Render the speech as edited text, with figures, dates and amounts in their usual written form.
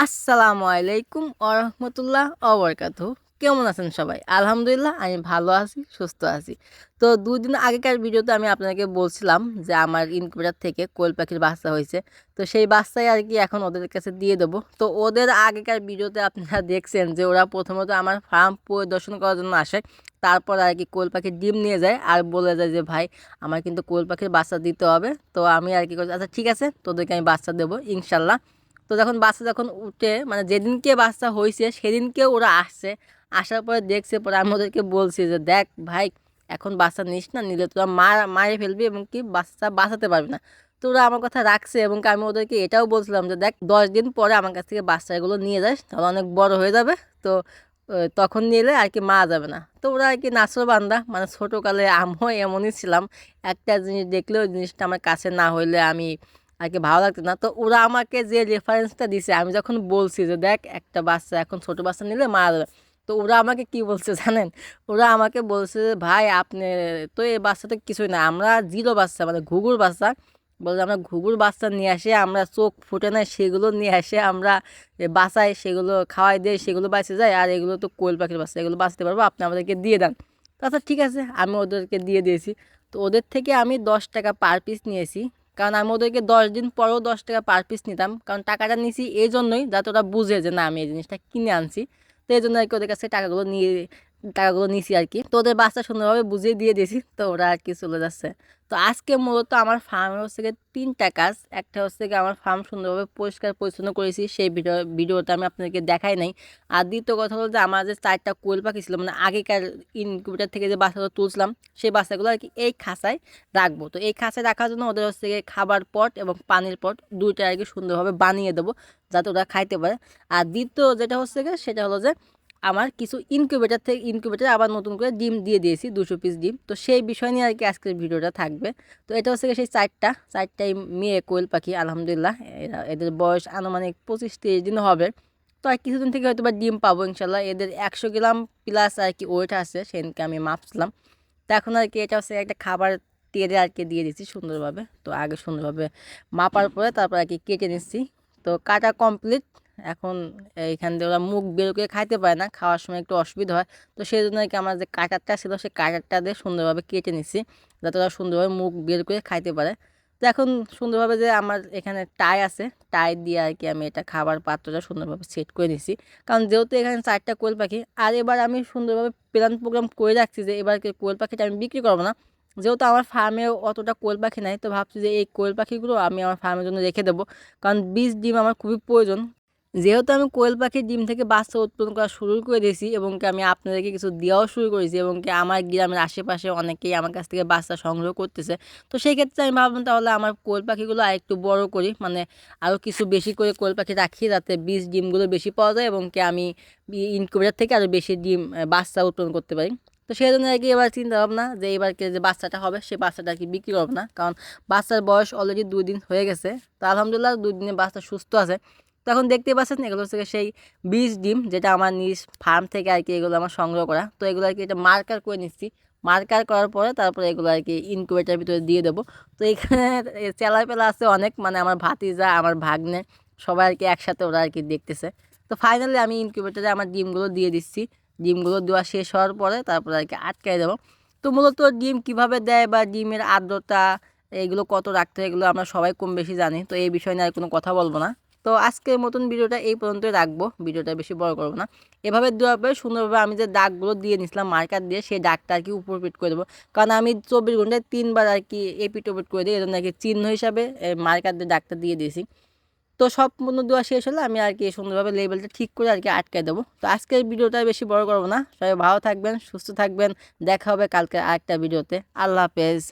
আসসালামু আলাইকুম ওরহমতুল্লাহ ওবরকাতুহু। কেমন আছেন সবাই? আলহামদুলিল্লাহ আমি ভালো আছি, সুস্থ আছি। তো ২ দিন আগেকার ভিডিওতে আমি আপনাকে বলছিলাম যে আমার ইনকিউবেটর থেকে কোয়েল পাখির বাচ্চা হয়েছে। তো সেই বাচ্চাই আর কি এখন ওদের কাছে দিয়ে দেবো। তো ওদের আগেকার ভিডিওতে আপনারা দেখছেন যে ওরা প্রথমত আমার ফার্ম পরিদর্শন করার জন্য আসে। তারপর আর কি কোয়েল পাখির ডিম নিয়ে যায় আর বলে যায় যে ভাই আমার কিন্তু কোয়েল পাখির বাচ্চা দিতে হবে। তো আমি আর কি করছি, আচ্ছা ঠিক আছে তোদেরকে আমি বাচ্চা দেবো ইনশাল্লাহ। তো যখন বাচ্চা যখন উঠে মানে যেদিনকে বাচ্চা হয়েছে সেদিনকে ওরা আসছে, আসার পরে দেখছে, পরে আমি ওদেরকে বলছি যে দেখ ভাই এখন বাচ্চা নিস না, নিলে তোরা মারে ফেলবি এবং কি বাচ্চা বাঁচাতে পারবি না। তো ওরা আমার কথা রাখছে এবং আমি ওদেরকে এটাও বলছিলাম যে দেখ 10 দিন পরে আমার কাছ থেকে বাচ্চাগুলো নিয়ে যাস, তাহলে অনেক বড় হয়ে যাবে। তো তখন নিলে আর কি মারা যাবে না। তো ওরা আর কি নাছোড়বান্দা, মানে ছোটোকালে আমিও এমনই ছিলাম। একটা জিনিস দেখলে ওই জিনিসটা আমার কাছে না হইলে আমি আর কি ভালো লাগতো না। তো ওরা আমাকে যে রেফারেন্সটা দিছে, আমি যখন বলছি যে দেখ একটা বাচ্চা এখন ছোট বাচ্চা নিলে মারা যাবে, তো ওরা আমাকে কি বলছে জানেন? ওরা আমাকে বলছে যে ভাই আপনি তো এই বাচ্চা তো কিছুই না, আমরা জিরো বাচ্চা মানে ঘুঘুর বাচ্চা, বলছে আমরা ঘুঘুর বাচ্চা নিয়ে আসে, আমরা চোখ ফুটে নেয় সেগুলো নিয়ে আসে, আমরা বাসায় সেগুলো খাওয়াই দিয়ে সেগুলো বাঁচে যায়, আর এগুলো তো কোয়েল পাখির বাচ্চা, এগুলো বাঁচতে পারবো, আপনি আমাদেরকে দিয়ে দেন। তো আচ্ছা ঠিক আছে, আমি ওদেরকে দিয়ে দিয়েছি। তো ওদের থেকে আমি 10 টাকা পার পিস নিয়েছি, কারণ আমি ওদেরকে 10 দিন পরেও 10 টাকা পার পিস নিতাম, কারণ টাকাটা নিছি এই জন্যই যাতে ওরা বুঝে যে না আমি এই জিনিসটা কিনে আনছি। তো এই জন্য আর কি ওদের কাছে টাকাগুলো নিছি আর কি। তো ওদের বাচ্চা সুন্দরভাবে বুঝিয়ে দিয়ে দিয়েছি, তো ওরা আর কি চলে যাচ্ছে। তো আজকে মূলত আমার ফার্মে হচ্ছে গিয়ে 3টা কাজ। একটা হচ্ছে গিয়ে আমার ফার্ম সুন্দরভাবে পরিষ্কার পরিচ্ছন্ন করেছি, সেই ভিডিওটা আমি আপনাদেরকে দেখাই নাই। আর দ্বিতীয় কথা হলো যে আমার যে 4টা কোয়েল পাখি ছিল, মানে আগেকার ইনকিউবেটার থেকে যে বাচ্চাগুলো তুলছিলাম, সেই বাচ্চাগুলো আর কি এই খাঁচায় রাখবো। তো এই খাঁচায় রাখার জন্য ওদের হচ্ছে গিয়ে খাবার পট এবং পানির পট দুইটা আর কি সুন্দরভাবে বানিয়ে দেবো, যাতে ওরা খাইতে পারে। আর দ্বিতীয় যেটা হচ্ছে গিয়ে সেটা হলো যে আমার কিছু ইনকিউবেটার আবার নতুন করে ডিম দিয়ে দিয়েছি, 200 পিস ডিম। তো সেই বিষয় নিয়ে আর কি আজকের ভিডিওটা থাকবে। তো এটা হচ্ছে গিয়ে সেই চারটাই মেয়ে কোয়েল পাখি আলহামদুলিল্লাহ। এদের বয়স আনুমানিক 25-30 দিন হবে। তো আর কিছুদিন থেকে হয়তো বা ডিম পাবো ইনশাল্লাহ। এদের 100 গ্রাম প্লাস আর কি ওয়েট আছে, সেদিনকে আমি মাপছিলাম। তো এখন আর কি এটা হচ্ছে একটা খাবার তেলে আর কি দিয়ে দিচ্ছি সুন্দরভাবে। তো আগে সুন্দরভাবে মাপার পরে তারপর আর কি কেটে নিচ্ছি। তো কাটা কমপ্লিট। এখন এইখান দিয়ে ওরা মুখ বের করে খাইতে পারে না, খাওয়ার সময় একটু অসুবিধা হয়। তো সেই জন্য আর কি আমার যে কাটারটা ছিল সেই কাটারটা দিয়ে সুন্দরভাবে কেটে নিচ্ছি, যাতে ওরা সুন্দরভাবে মুখ বের করে খাইতে পারে। তো এখন সুন্দরভাবে যে আমার এখানে টাই আছে, টাই দিয়ে আর কি আমি এটা খাবার পাত্রটা সুন্দরভাবে সেট করে নিচ্ছি। কারণ যেহেতু এখানে 4টা কোয়েল পাখি, আর এবার আমি সুন্দরভাবে প্ল্যান প্রোগ্রাম করে রাখছি যে এবার কোয়েল পাখিটা আমি বিক্রি করবো না। যেহেতু আমার ফার্মেও অতটা কোয়েল পাখি নাই, তো ভাবছি যে এই কোয়েল পাখিগুলো আমি আমার ফার্মের জন্য রেখে দেবো, কারণ বীজ ডিম আমার খুবই প্রয়োজন। যেহেতু আমি কোয়েল পাখির ডিম থেকে বাচ্চা উৎপাদন করা শুরু করে দিয়েছি এবং কি আমি আপনাদেরকে কিছু দেওয়াও শুরু করেছি, এবং কি আমার গ্রামের আশেপাশে অনেকেই আমার কাছ থেকে বাচ্চা সংগ্রহ করতেছে। তো সেই ক্ষেত্রে আমি ভাবলাম তাহলে আমার কোয়েল পাখিগুলো আর একটু বড় করি, মানে আরও কিছু বেশি করে কোয়েল পাখি রাখি, যাতে বীজ ডিমগুলো বেশি পাওয়া যায় এবং কি আমি ইনকিউবেটর থেকে আরও বেশি ডিম বাচ্চা উৎপাদন করতে পারি। তো সেই জন্য আর কি এবার চিন্তা ভাবনা যে এবারকে যে বাচ্চাটা হবে সেই বাচ্চাটা আর কি বিক্রি করবো না, কারণ বাচ্চার বয়স অলরেডি 2 দিন হয়ে গেছে। তো আলহামদুলিল্লাহ 2 দিনে বাচ্চা সুস্থ আছে। তো এখন দেখতে পাচ্ছেন এগুলো হচ্ছে সেই বীজ ডিম, যেটা আমার নিজ ফার্ম থেকে আর কি এগুলো আমার সংগ্রহ করা। তো এগুলো আর কি এটা মার্কার করে নিচ্ছি, মার্কার করার পরে তারপরে এগুলো আর কি ইনকিউবেটার ভিতরে দিয়ে দেবো। তো এখানে চেলাপেলা আছে অনেক, মানে আমার ভাতিজা আমার ভাগ্নে সবাই আর কি একসাথে ওরা আর কি দেখতেছে। তো ফাইনালি আমি ইনকিউবেটারে আমার ডিমগুলো দিয়ে দিচ্ছি। ডিমগুলো দেওয়া শেষ হওয়ার পরে তারপরে আর কি আটকাই দেবো। তো মূলত ডিম কিভাবে দেয় বা ডিমের আর্দ্রতা এগুলো কত রাখতে হয় এগুলো আমরা সবাই কম বেশি জানি, তো এই বিষয় নিয়ে আর কোনো কথা বলবো না। তো আজকের মতন ভিডিওটা এই পর্যন্তই রাখবো, ভিডিওটা বেশি বড় করবো না। এভাবে দেওয়ার পরে সুন্দরভাবে আমি যে দাগগুলো দিয়ে নিছিলাম মার্কার দিয়ে, সেই দাগটা আর কি উপর পিট করে দেবো, কারণ আমি 24 ঘন্টায় 3বার আর কি এপিট ওপিট করে দিই, এই জন্য আর কি চিহ্ন হিসাবে মার্কার দিয়ে দাগটা দিয়ে দিয়েছি। তো সব পণ্য দেওয়া শেষ হলে আমি আর কি সুন্দরভাবে লেবেলটা ঠিক করে আর কি আটকে দেবো। তো আজকের ভিডিওটা বেশি বড় করবো না, সবাই ভালো থাকবেন, সুস্থ থাকবেন। দেখা হবে কালকে আরেকটা ভিডিওতে। আল্লাহ হাফেজ।